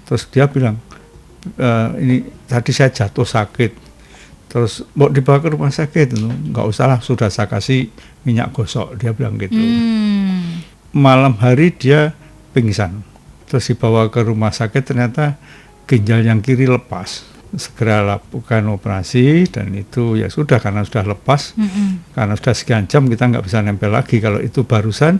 Terus dia bilang, ini tadi saya jatuh sakit. Terus mau dibawa ke rumah sakit, nggak usah lah, sudah saya kasih minyak gosok, dia bilang gitu. Malam hari dia pingsan, terus dibawa ke rumah sakit, ternyata ginjal yang kiri lepas. Segera lakukan operasi, dan itu ya sudah, karena sudah lepas, karena sudah sekian jam kita nggak bisa nempel lagi. Kalau itu barusan,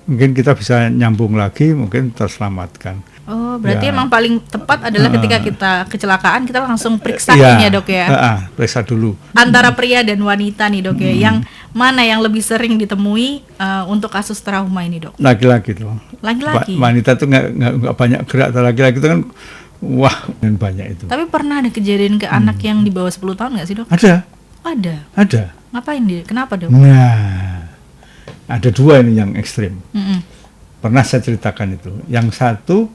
mungkin kita bisa nyambung lagi, mungkin terselamatkan. Oh, berarti emang paling tepat adalah ketika kita kecelakaan, kita langsung periksain ya dok ya? Periksa dulu. Antara pria dan wanita nih dok ya, yang mana yang lebih sering ditemui untuk kasus trauma ini dok? Laki-laki tuh. Laki-laki? Wanita tuh nggak banyak gerak, laki-laki itu kan wah banyak itu. Tapi pernah ada kejadian ke anak yang di bawah 10 tahun nggak sih dok? Ada. Ngapain dia? Kenapa dok? Nah, ada dua ini yang ekstrim. Pernah saya ceritakan itu. Yang satu,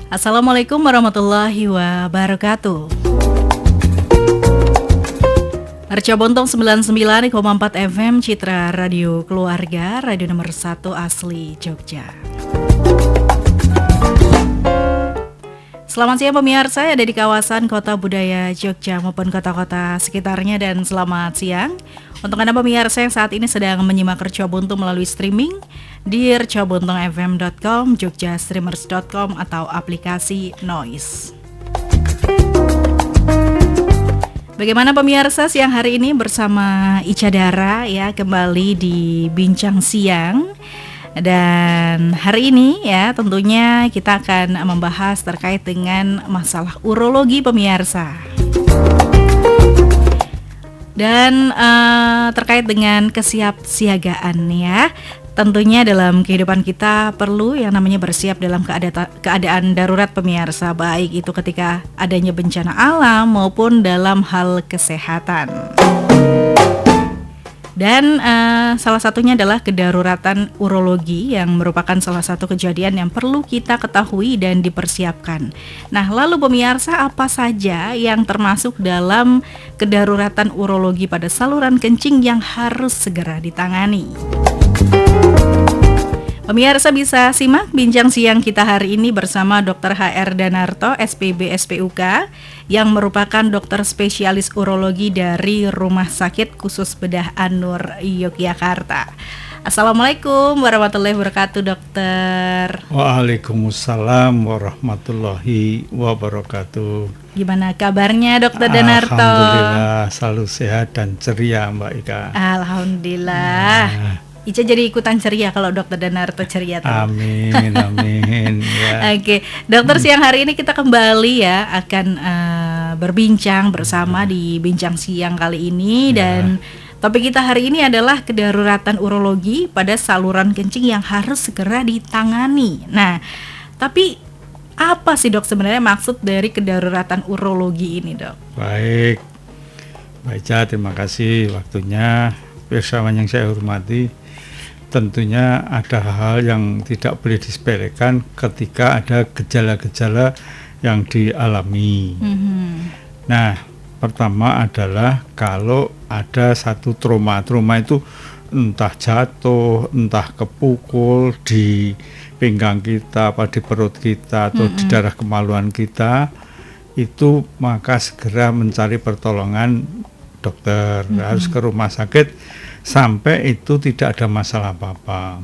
Assalamualaikum warahmatullahi wabarakatuh. Arca Bontong 99,4 FM Citra Radio Keluarga, radio nomor 1 asli Jogja. Selamat siang pemirsa, ada di kawasan Kota Budaya Jogja maupun kota-kota sekitarnya, dan selamat siang untuk Anda pemirsa yang saat ini sedang menyimak Arca Bontong melalui streaming di rcabontongfm.com, jogjastreamers.com, atau aplikasi Noise. Bagaimana pemirsa siang hari ini bersama Ica Dara ya, kembali di Bincang Siang. Dan hari ini ya tentunya kita akan membahas terkait dengan masalah urologi pemirsa. Dan terkait dengan kesiapsiagaan ya. Tentunya dalam kehidupan kita perlu yang namanya bersiap dalam keadaan darurat pemirsa, baik itu ketika adanya bencana alam maupun dalam hal kesehatan. Dan salah satunya adalah kedaruratan urologi yang merupakan salah satu kejadian yang perlu kita ketahui dan dipersiapkan. Nah, lalu pemirsa, apa saja yang termasuk dalam kedaruratan urologi pada saluran kencing yang harus segera ditangani? Pemirsa bisa simak bincang siang kita hari ini bersama Dr. HR Danarto, SPB SPUK, yang merupakan dokter spesialis urologi dari Rumah Sakit Khusus Bedah An-Nur, Yogyakarta. Assalamualaikum warahmatullahi wabarakatuh, dokter. Waalaikumsalam warahmatullahi wabarakatuh. Gimana kabarnya dokter Danarto? Alhamdulillah, selalu sehat dan ceria Mbak Ika. Alhamdulillah. Ica jadi ikutan ceria kalau dokter Danarto ceria tuh. Amin, amin. Ya. Oke, dokter, siang hari ini kita kembali ya akan berbincang bersama di Bincang Siang kali ini, dan topik kita hari ini adalah kedaruratan urologi pada saluran kencing yang harus segera ditangani. Nah, tapi apa sih dok sebenarnya maksud dari kedaruratan urologi ini dok? Baik, Mbak Ica, terima kasih waktunya. Bersama yang saya hormati, tentunya ada hal yang tidak boleh disepelekan ketika ada gejala-gejala yang dialami. Nah, pertama adalah kalau ada satu trauma itu entah jatuh, entah kepukul di pinggang kita, apa di perut kita, atau di daerah kemaluan kita, itu maka segera mencari pertolongan dokter, harus ke rumah sakit sampai itu tidak ada masalah apa-apa.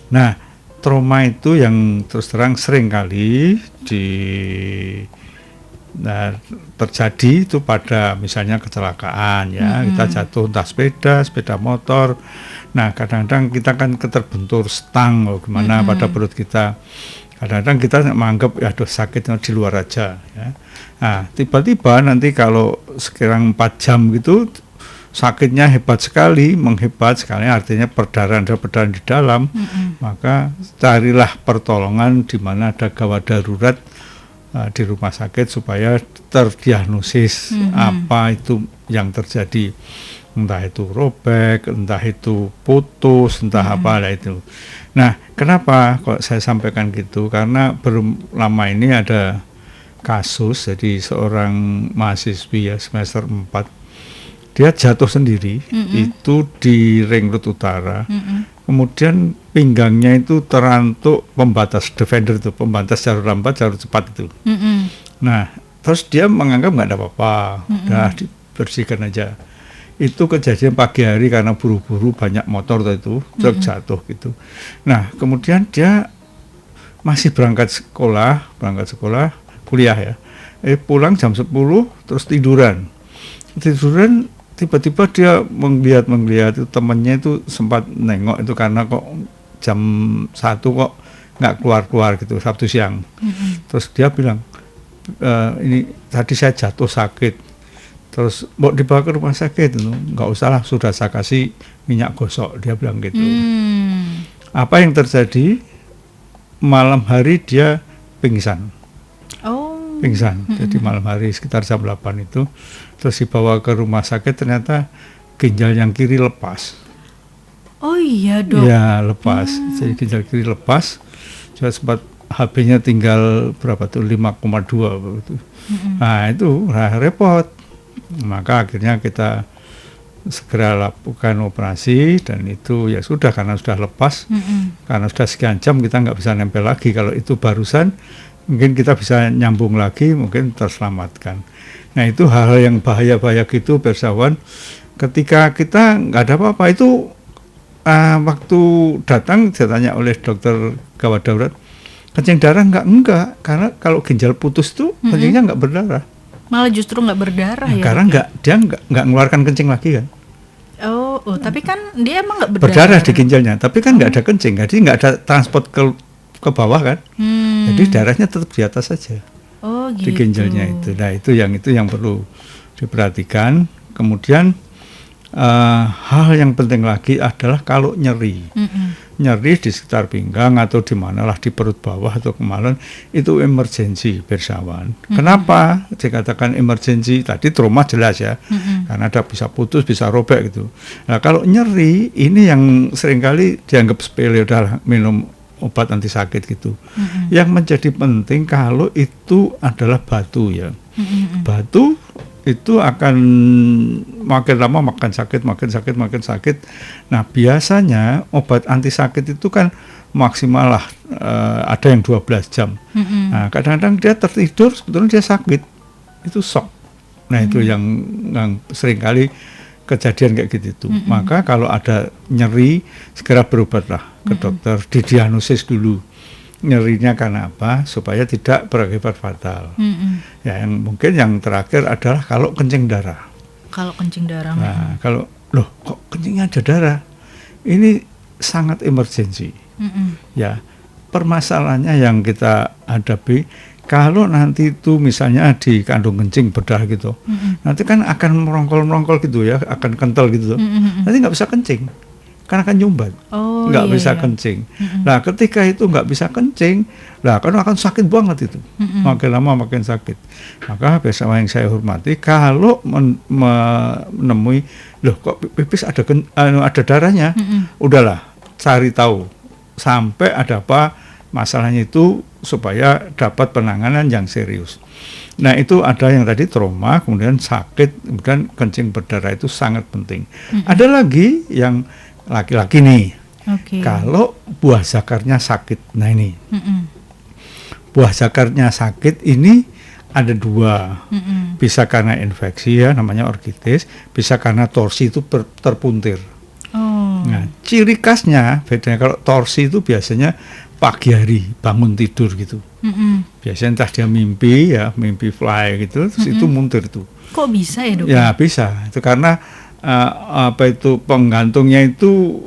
Nah, trauma itu yang terus terang sering kali terjadi itu pada misalnya kecelakaan ya, kita jatuh entah sepeda motor. Nah, kadang-kadang kita kan terbentur stang gimana pada perut kita. Kadang-kadang kita menganggap ya aduh sakitnya di luar aja ya. Nah, tiba-tiba nanti kalau sekiranya 4 jam gitu sakitnya hebat sekali, menghebat sekali, artinya perdarahan di dalam, maka carilah pertolongan di mana ada gawat darurat di rumah sakit supaya terdiagnosis apa itu yang terjadi, entah itu robek, entah itu putus, entah apa lah itu. Nah, kenapa kok saya sampaikan gitu? Karena belum lama ini ada kasus, jadi seorang mahasiswi ya semester 4, dia jatuh sendiri itu di Ring Road Utara. Kemudian pinggangnya itu terantuk pembatas defender itu, pembatas jalur lambat, jalur cepat itu. Nah, terus dia menganggap nggak ada apa-apa, udah dibersihkan aja. Itu kejadian pagi hari karena buru-buru banyak motor itu, truk jatuh gitu. Nah, kemudian dia masih berangkat sekolah, kuliah ya. Pulang jam 10 terus tiduran, tiba-tiba dia melihat itu temannya itu sempat nengok itu karena kok jam 1 kok nggak keluar gitu, Sabtu siang. Terus dia bilang, ini tadi saya jatuh sakit. Terus mau dibawa ke rumah sakit, nggak usah lah, sudah saya kasih minyak gosok, dia bilang gitu. Apa yang terjadi? Malam hari dia pingsan. Jadi malam hari sekitar jam 8 itu, terus dibawa ke rumah sakit, ternyata ginjal yang kiri lepas. Oh iya dok. Ya lepas, jadi ginjal kiri lepas. Juga sempat HB-nya tinggal berapa tuh, 5,2 begitu. Nah itu repot. Maka akhirnya kita segera lakukan operasi, dan itu ya sudah, karena sudah lepas, karena sudah sekian jam kita nggak bisa nempel lagi. Kalau itu barusan mungkin kita bisa nyambung lagi, mungkin terselamatkan. Nah itu hal-hal yang bahaya-bahaya gitu Persawan. Ketika kita nggak ada apa-apa itu, waktu datang saya tanya oleh dokter gawat darurat, kencing darah enggak, karena kalau ginjal putus tuh kencingnya nggak berdarah. Malah justru nggak berdarah ya? Karena dia nggak ngeluarkan kencing lagi kan. Oh, tapi kan dia emang nggak berdarah. Berdarah di ginjalnya, tapi kan nggak ada kencing, jadi nggak ada transport ke bawah kan. Jadi darahnya tetap di atas saja. Oh gitu. Di ginjalnya itu. Nah itu yang perlu diperhatikan. Kemudian hal yang penting lagi adalah kalau nyeri di sekitar pinggang atau di manalah di perut bawah atau kemaluan, itu emergensi Persawan. Kenapa dikatakan emergensi? Tadi trauma jelas ya, karena ada bisa putus, bisa robek gitu. Nah kalau nyeri ini yang seringkali dianggap sepele, udah minum obat anti sakit gitu. Yang menjadi penting kalau itu adalah batu ya. Batu itu akan makin lama makin sakit. Nah biasanya obat anti sakit itu kan maksimal lah ada yang 12 jam. Nah kadang-kadang dia tertidur, sebetulnya dia sakit, itu shock. Nah itu yang seringkali kejadian kayak gitu itu. Maka kalau ada nyeri, segera berobatlah ke dokter, didiagnosis dulu nyerinya karena apa, supaya tidak berakibat fatal. Ya, yang mungkin yang terakhir adalah kalau kencing darah. Nah, kalau loh kok kencingnya ada darah, ini sangat emergensi. Ya, permasalahannya yang kita hadapi, kalau nanti itu misalnya di kandung kencing berdarah gitu, nanti kan akan merongkol gitu ya, akan kental gitu. Nanti nggak bisa kencing, karena akan nyumbat, nggak bisa kencing. Nah ketika itu nggak bisa kencing, lah kan akan sakit banget itu, makin lama makin sakit. Maka bersama yang saya hormati, kalau menemui, loh kok pipis ada darahnya, udahlah cari tahu sampai ada apa masalahnya itu, supaya dapat penanganan yang serius. Nah itu ada yang tadi trauma, kemudian sakit, kemudian kencing berdarah, itu sangat penting. Ada lagi yang laki-laki nih, kalau buah zakarnya sakit. Nah ini buah zakarnya sakit ini ada dua, bisa karena infeksi ya, namanya orkitis, bisa karena torsi itu terpuntir. Nah ciri khasnya bedanya, kalau torsi itu biasanya pagi hari bangun tidur gitu, biasanya entah dia mimpi fly gitu, terus itu muntir itu. Kok bisa ya dok? Ya bisa, itu karena penggantungnya itu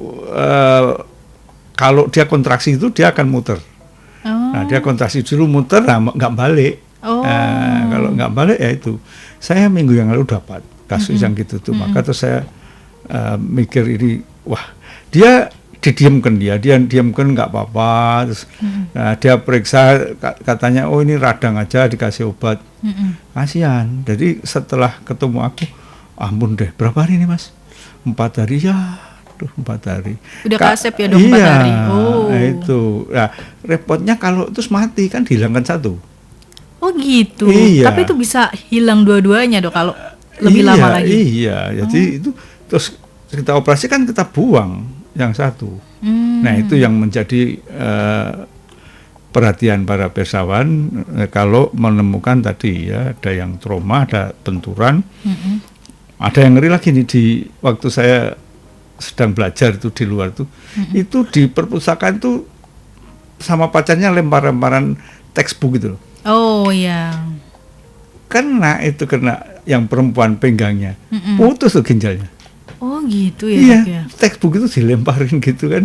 kalau dia kontraksi itu dia akan muter. Nah dia kontraksi dulu muter, nggak balik. Kalau nggak balik ya itu. Saya minggu yang lalu dapat kasus yang gitu tuh. Maka terus saya mikir ini, wah dia didiamkan, dia diamkan nggak apa-apa. Terus nah, dia periksa katanya oh ini radang aja, dikasih obat. Kasihan. Jadi setelah ketemu aku, ampun deh, berapa hari ini Mas? 4 hari ya. 4 hari. Udah kasep ya dok 4 hari. Oh. Nah, itu. Nah, repotnya kalau terus mati kan dihilangkan satu. Oh gitu. Iya. Tapi itu bisa hilang dua-duanya dok kalau lebih lama lagi. Iya. Jadi itu terus kita operasi kan kita buang yang satu. Nah itu yang menjadi perhatian para persawan kalau menemukan tadi ya ada yang trauma, ada benturan, ada yang ngeri lagi nih di waktu saya sedang belajar itu di luar tuh, itu di perpustakaan tuh sama pacarnya lempar-lemparan textbook gitu loh. Oh iya. Kena yang perempuan penggangnya, putus tuh ginjalnya. Oh gitu ya. Iya, dok, ya? textbook itu dilemparin gitu kan,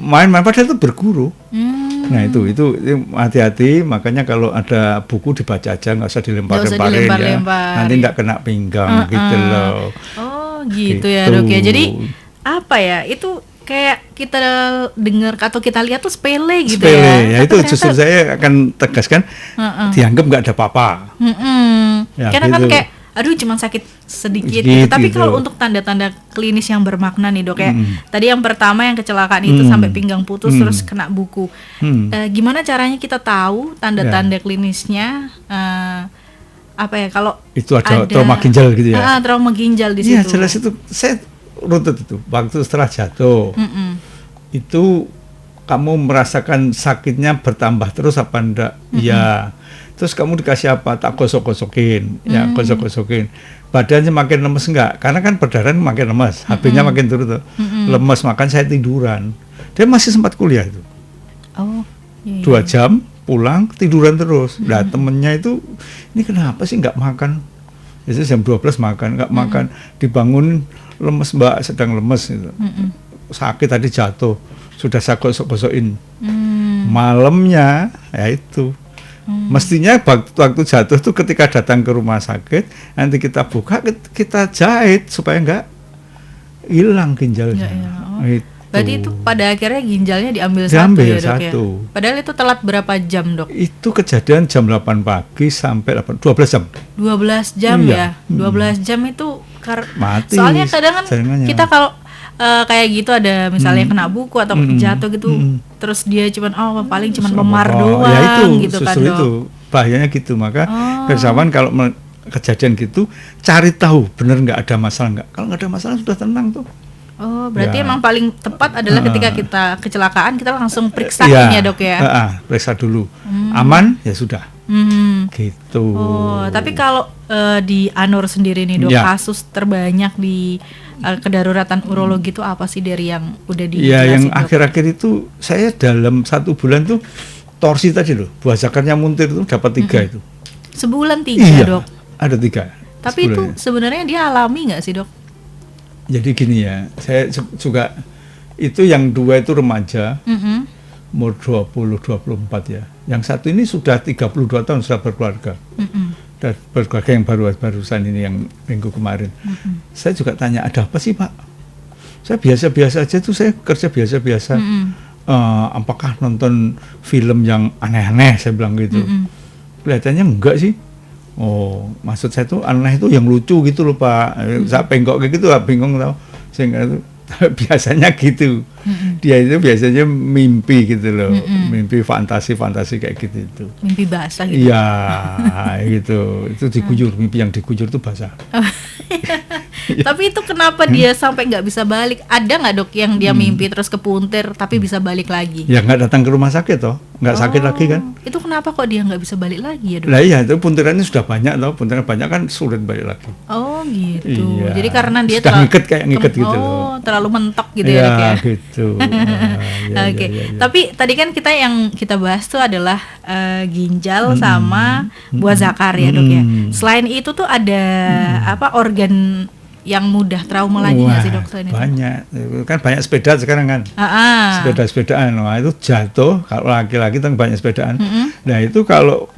main-main padahal itu berguru. Nah itu hati-hati, makanya kalau ada buku dibaca aja, nggak usah dilempar-lemparin ya, nanti nggak kena pinggang gitu loh. Oh gitu ya dok ya. Jadi apa ya, itu kayak kita dengar atau kita lihat tuh sepele gitu ya. Itu justru saya akan tegaskan, dianggap nggak ada apa-apa. Ya, karena gitu. Kan kayak aduh cuma sakit sedikit gitu. Tapi kalau untuk tanda-tanda klinis yang bermakna nih dok ya, tadi yang pertama yang kecelakaan itu sampai pinggang putus terus kena buku. Gimana caranya kita tahu tanda-tanda klinisnya? Apa ya kalau itu ada trauma ginjal gitu ya? Trauma ginjal di situ. Iya jelas itu. Saya runtut itu waktu setelah jatuh itu kamu merasakan sakitnya bertambah terus apa enggak? Iya. Terus kamu dikasih apa? Tak gosok-gosokin, ya gosok-gosokin. Badannya makin lemes enggak? Karena kan perdarahan makin lemes, HP-nya makin turun tuh. Lemes, makan saya tiduran. Dia masih sempat kuliah itu. Oh. 2 jam pulang tiduran terus. Nah temennya itu ini kenapa sih nggak makan? Biasanya jam 12 makan, nggak makan. Dibangun lemes mbak, sedang lemes gitu. Sakit tadi jatuh, sudah saya gosok-gosokin. Malamnya ya itu. Mestinya waktu jatuh tuh ketika datang ke rumah sakit nanti kita buka, kita jahit supaya nggak hilang ginjalnya. Berarti itu pada akhirnya ginjalnya diambil satu ya dok ya? Padahal itu telat berapa jam dok? Itu kejadian jam 8 pagi sampai 12 jam. 12 jam ya? 12 jam itu mati. Soalnya kadang kan kita kalau kayak gitu ada misalnya kena buku atau jatuh gitu, terus dia paling memar doang ya itu, gitu kan dok. Itu bahayanya gitu, maka persawan kalau kejadian gitu cari tahu benar nggak ada masalah nggak. Kalau nggak ada masalah sudah tenang tuh. Oh berarti emang paling tepat adalah ketika kita kecelakaan kita langsung periksain ya dok ya. Periksa dulu, aman ya sudah. Gitu. Oh tapi kalau di Anur sendiri nih dok, kasus terbanyak di kedaruratan urologi itu apa sih dari yang udah dijelasin? Iya yang akhir-akhir itu saya dalam 1 bulan tuh torsi tadi loh, buah zakarnya muntir tuh dapat 3 itu. Sebulan 3 dok? Ada 3. Tapi itu sebenarnya dia alami nggak sih dok? Jadi gini ya, saya juga itu yang 2 itu remaja, umur 20-24 ya. Yang satu ini sudah 32 tahun sudah berkeluarga. Dan berkeluarga yang barusan ini yang minggu kemarin. Saya juga tanya ada apa sih Pak? Saya biasa-biasa aja tuh, saya kerja biasa-biasa. Apakah nonton film yang aneh-aneh? Saya bilang gitu. Kelihatannya enggak sih. Oh, maksud saya tuh aneh itu yang lucu gitu loh Pak. Saya penggok kayak gitu, bingung tau. Sehingga itu biasanya gitu. Dia itu biasanya mimpi gitu loh, mimpi fantasi kayak gitu itu. Mimpi basah gitu. Iya, gitu. Itu diguyur, mimpi yang diguyur itu basah. Tapi itu kenapa dia sampai nggak bisa balik? Ada nggak dok yang dia mimpi terus kepuntir tapi bisa balik lagi? Ya nggak datang ke rumah sakit toh, nggak sakit lagi kan? Itu kenapa kok dia nggak bisa balik lagi ya dok? Lah iya, itu puntirannya sudah banyak toh, puntiran banyak kan sulit balik lagi. Oh gitu. Iya. Jadi karena dia ngiket gitu loh. Terlalu mentok gitu ya dok ya? Gitu. Oke. Tapi tadi kan yang kita bahas tuh adalah ginjal sama buah zakar ya dok ya. Selain itu tuh ada organ yang mudah trauma lagi nggak sih dok? Banyak, kan banyak sepeda sekarang kan. Sepedaan, wah itu jatuh kalau laki-laki kan banyak sepedaan. Nah itu kalau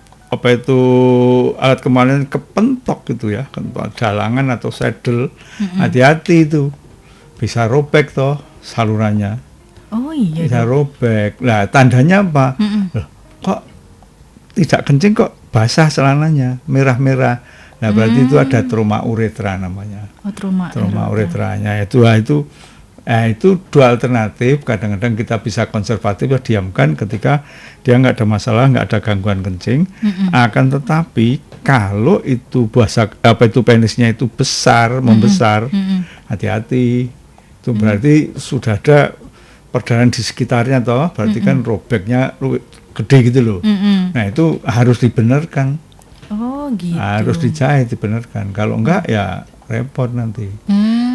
alat kemanusiaan kepentok gitu ya, dalangan atau saddle, hati-hati itu bisa robek toh salurannya. Oh iya. Bisa Dok. robek. Lah tandanya apa? Loh, kok tidak kencing kok basah celananya, merah-merah. Nah berarti itu ada trauma uretra namanya. Oh, trauma Uretranya itu dua alternatif. Kadang-kadang kita bisa konservatif ya diamkan ketika dia nggak ada masalah, nggak ada gangguan kencing. Akan tetapi kalau itu penisnya itu membesar, hati-hati. Itu berarti sudah ada perdarahan di sekitarnya toh, berarti kan robeknya gede gitu loh. Nah itu harus dibenarkan. Oh gitu. Harus dijahit dibenarkan. Kalau enggak ya repot nanti.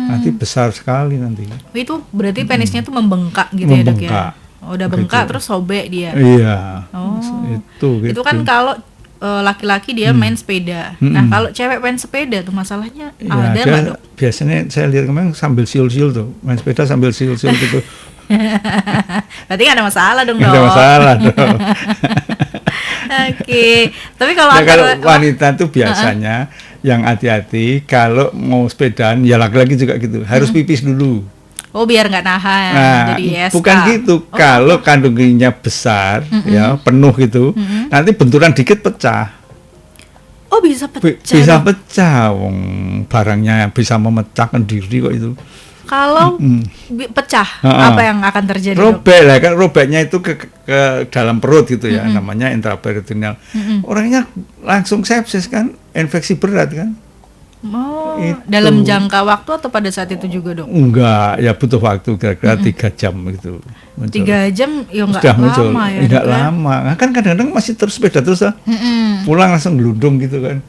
Nanti besar sekali nanti. Itu berarti penisnya tuh membengkak gitu ya Dok ya? Oh, udah bengkak terus sobek dia. Iya. Oh. Gitu. Itu kan kalau laki-laki dia main sepeda. Nah kalau cewek main sepeda tuh masalahnya Ya, ada nggak Dok? biasanya saya lihat kemarin sambil siul-siul tuh, main sepeda sambil siul-siul gitu. Berarti nggak ada masalah dong Nggak ada Dok. masalah dong. Oke. Tapi kalau Nah, kalau antara wanita tuh biasanya yang hati-hati kalau mau sepedaan, ya laki-laki juga gitu, harus pipis dulu. oh biar nggak nahan Nah, jadi SK. bukan gitu. Kalau kandungannya besar, ya penuh gitu, nanti benturan dikit pecah. Oh bisa pecah. Bisa Dok. pecah, wong barangnya bisa memecahkan diri kok itu. Kalau pecah, apa yang akan terjadi Dok? Robek lah kan, robeknya itu ke dalam perut gitu ya, namanya intraperitoneal. Orangnya langsung sepsis kan, infeksi berat kan. Oh, Itu. dalam jangka waktu atau pada saat itu juga Dok? Enggak, ya butuh waktu kira-kira 3 jam gitu. Muncul. 3 jam ya nggak Sudah muncul, lama ya enggak Dok, ya? lama. Nah, kan kadang-kadang masih terus sepeda terus lah. Pulang langsung gelundung gitu kan.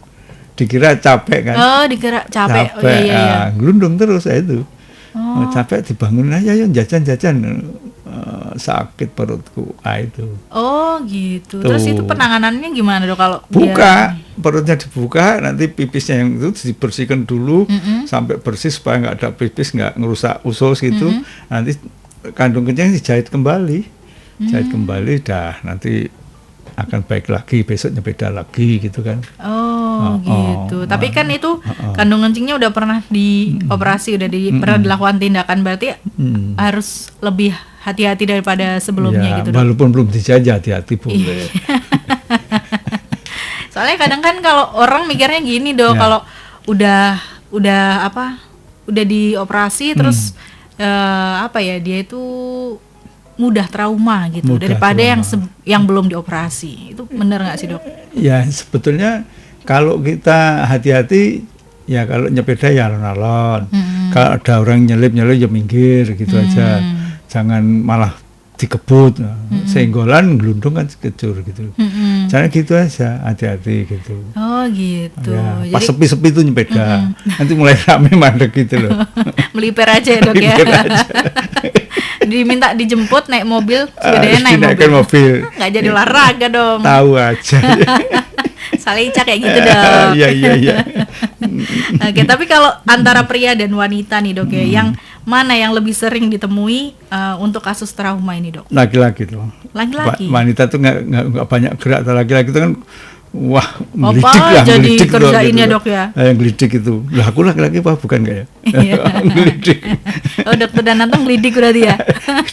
Dikira capek kan. Oh dikira capek. Oh iya. Gelundung terus ya itu. Capek dibangun aja yuk jajan-jajan. Sakit perutku. Itu. Oh gitu. Tuh. Terus itu penanganannya gimana Dok kalau Buka, perutnya dibuka, nanti pipisnya yang itu dibersihkan dulu sampai bersih supaya nggak ada pipis, nggak ngerusak usus gitu. Nanti kandung kencing dijahit kembali, jahit kembali, dah nanti akan baik lagi, besoknya beda lagi gitu kan. Oh gitu. Tapi kan itu kandung kencingnya udah pernah dioperasi, udah pernah dilakukan tindakan, berarti harus lebih hati-hati daripada sebelumnya Ya, gitu Dok. walaupun belum dijajah, hati-hati boleh. Soalnya kadang kan kalau orang mikirnya gini Dok, Ya. kalau udah dioperasi terus dia itu mudah trauma gitu Mudah daripada trauma. yang belum dioperasi. Itu benar nggak sih Dok? Ya sebetulnya kalau kita hati-hati, ya kalau nyepeda ya alon-alon. Kalau ada orang nyelip ya minggir gitu aja. Jangan malah dikebut, senggolan gelundung kan kecur gitu. Jangan gitu aja, hati-hati gitu. Oh gitu. Ya, pas Jadi sepi-sepi tuh nyepeda, nanti mulai rame mandek gitu loh. melipir aja ya Dok ya. Melipir aja. Diminta dijemput naik mobil, sepedanya naik Dinaikkan mobil. Nggak jadi olahraga dong. Tahu aja. Salica kayak gitu Dok. Iya. Oke, tapi kalau antara pria dan wanita nih Dok ya, yang mana yang lebih sering ditemui untuk kasus trauma ini Dok? Laki-laki tuh. Laki-laki. Wanita tuh nggak banyak gerak. Laki-laki itu kan wah Apa jadi ngelidik loh, kerjain gitu ya loh. Dok ya? Yang ngelidik itu. Lah aku laki-laki apa bukan nggak ya? Iya. Ngelidik. Oh Dokter Dananto ngelidik berarti ya?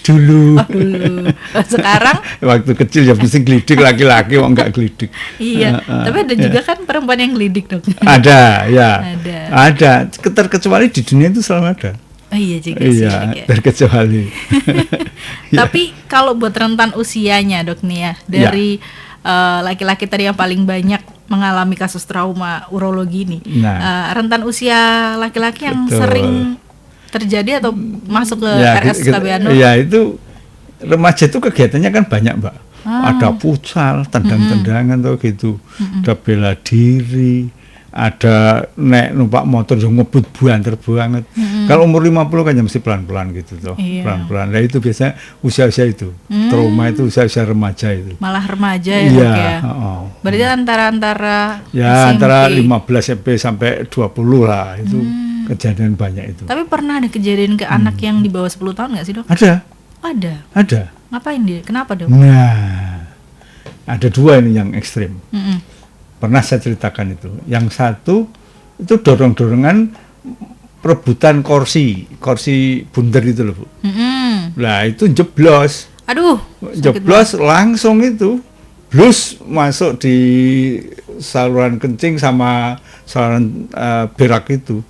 Dulu. Oh dulu. Oh, sekarang? Waktu kecil ya mesti ngelidik, laki-laki kok nggak ngelidik. Iya. Tapi ada juga kan perempuan yang ngelidik Dok. Ada, ya. Ada. Terkecuali di dunia itu selalu ada. Oh iya juga sih. Iya, Dok, ya. terkecuali. Tapi kalau buat rentan usianya Dok nih ya, dari laki-laki tadi yang paling banyak mengalami kasus trauma urologi ini, rentan usia laki-laki yang Betul. sering terjadi atau masuk ke Ya, RSKBANO? ya itu remaja itu kegiatannya kan banyak Mbak. Ada futsal, tendang-tendangan tuh gitu, ada bela diri, ada naik numpak motor yang ngebut banter banget. Kalau umur 50 kan ya mesti pelan-pelan gitu tuh, pelan-pelan. Nah itu biasanya usia-usia itu, trauma itu usia-usia remaja itu. Malah remaja ya Iya, Dok ya? Berarti antara ya SMP. antara 15 sampai 20 lah itu kejadian banyak itu. Tapi pernah ada kejadian ke anak yang di bawah 10 tahun nggak sih Dok? Ada. Ada. Ngapain dia? Kenapa Dok? Nah, ada dua ini yang ekstrim. Pernah saya ceritakan itu. Yang satu itu dorong-dorongan perebutan kursi bundar itu loh Bu. Lah itu jeblos. Aduh, Jeblos langsung itu blus masuk di saluran kencing sama saluran berak itu.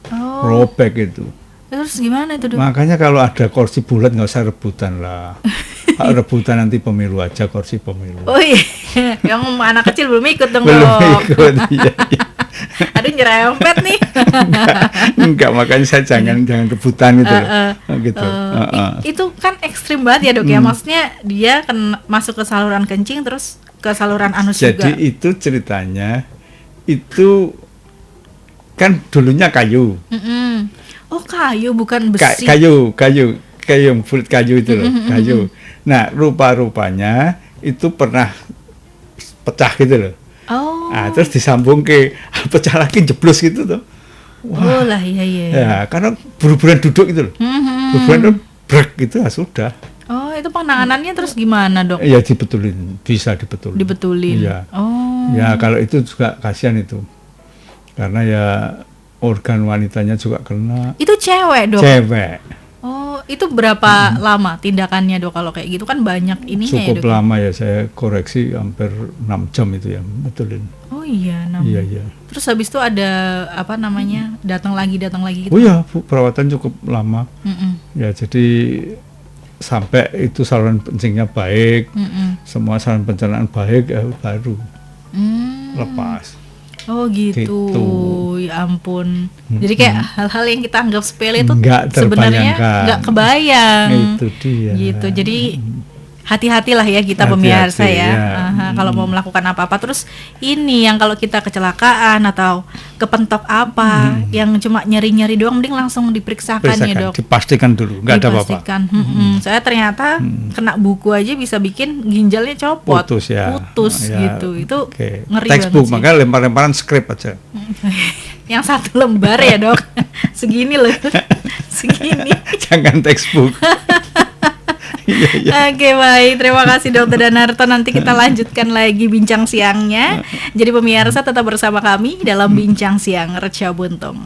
Robek itu. Terus gimana itu, Dok? Makanya kalau ada kursi bulat nggak usah rebutan lah. Rebutan nanti pemilu aja, kursi pemilu. Oh iya, yang anak kecil belum ikut dong, Belum Dok. ikut, iya. Aduh, nyerempet nih. Enggak, makanya saya jangan rebutan gitu loh. Gitu. Itu kan ekstrim banget ya, Dok, ya. Maksudnya dia masuk ke saluran kencing terus ke saluran anus juga. Jadi itu ceritanya itu kan dulunya kayu. Oh, kayu bukan besi. Kayu yang bulat kayu itu loh, kayu. Nah, rupa-rupanya itu pernah pecah gitu loh. Oh. Nah, terus disambung ke pecah lagi, jeblos gitu tuh. Wah. Oh lah, iya. Ya, karena buru-buruan duduk gitu loh. Buru-buruan brek gitu, ya sudah. Oh, itu penanganannya terus gimana, Dok? Ya dibetulin, bisa dibetulin. Dibetulin. Iya. Oh. Ya, kalau itu juga kasihan itu. Karena ya organ wanitanya juga kena. Itu cewek, Dok? Cewek. Oh, itu berapa lama tindakannya, Dok? Kalau kayak gitu kan banyak ininya Cukup ya, Dok? lama ya, saya koreksi hampir 6 jam itu ya, betulin. Oh iya, Iya. Terus habis itu ada apa namanya? Datang lagi gitu. Oh iya, Bu, perawatan cukup lama. Ya, jadi sampai itu saluran kencingnya baik, semua saluran pencernaan baik, ya baru lepas. Oh gitu. Ya ampun. Jadi kayak hal-hal yang kita anggap sepele itu Nggak sebenarnya nggak kebayang. Itu dia. Gitu. Jadi hati-hatilah ya kita Hati-hati, pemirsa ya. ya. Kalau mau melakukan apa-apa, terus ini yang kalau kita kecelakaan atau kepentok apa yang cuma nyeri-nyeri doang, mending langsung diperiksakan ya, Dok. Dipastikan dulu, nggak ada apa-apa. Saya ternyata kena buku aja bisa bikin ginjalnya copot, Putus ya. Gitu. Itu ngeri textbook, banget sih. makanya lempar-lemparan skrip aja. Yang 1 lembar ya, Dok. Segini loh. Segini. Jangan textbook. Oke, baik. Terima kasih Dokter Danarto. Nanti kita lanjutkan lagi bincang siangnya. Jadi pemirsa tetap bersama kami dalam Bincang Siang Reca Buntung.